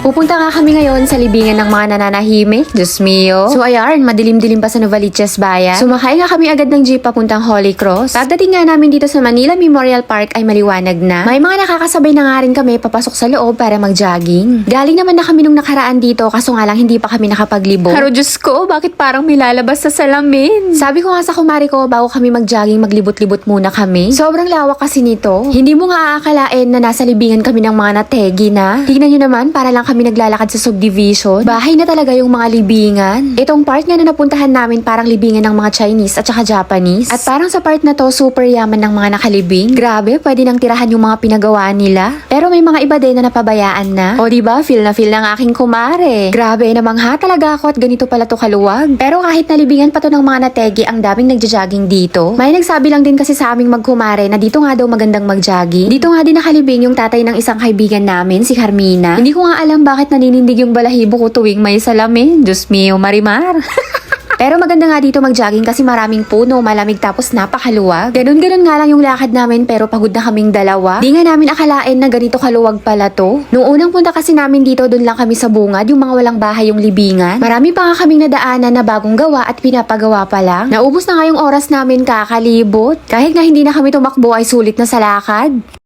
Pupunta nga kami ngayon sa libingan ng mga nananahimik. Diyos mio. So ayan, madilim-dilim pa sa Novaliches Bayan. Sumakay nga kami agad ng jeep papuntang Holy Cross. Pagdating nga namin dito sa Manila Memorial Park ay maliwanag na. May mga nakakasabay na nga rin kami papasok sa loob para mag-jogging. Galing naman na kami nung nakaraan dito kaso nga lang hindi pa kami nakapaglibot. Pero Diyos ko, bakit parang may lalabas sa salamin? Sabi ko nga sa kumari ko, bago kami mag-jogging, maglibot-libot muna kami. Sobrang lawak kasi nito. Hindi mo nga aakalain na nasa libingan kami ng mga nategi na. Tignan nyo naman, para lang kami naglalakad sa subdivision. Bahay na talaga yung mga libingan. Itong part nga na napuntahan namin parang libingan ng mga Chinese at saka Japanese. At parang sa part na to, super yaman ng mga nakalibing. Grabe, pwede nang tirahan yung mga pinagawa nila. Pero may mga iba din na napabayaan na. O diba, feel na feel ng aking kumare. Grabe, namangha talaga ako at ganito pala to kaluwag. Pero kahit nalibingan pa to ng mga nategi, ang daming nagja-jogging dito. May nagsabi lang din kasi sa aming magkumare na dito nga daw magandang mag-jogging. Dito nga din nakalibing yung tatay ng isang kaibigan namin, si Carmina. Hindi ko nga alam bakit naninindig yung balahibo ko tuwing may salamin. Diyos mio, Marimar. Pero maganda nga dito mag-jogging kasi maraming puno, malamig tapos napakaluwag. Ganun-ganun nga lang yung lakad namin pero pagod na kaming dalawa. Di nga namin akalain na ganito kaluwag pala to. Noong unang punta kasi namin dito, dun lang kami sa bungad, yung mga walang bahay yung libingan. Marami pa nga kaming nadaanan na bagong gawa at pinapagawa pa lang. Naubos na nga yung oras namin kakalibot. Kahit nga hindi na kami tumakbo ay sulit na sa lakad.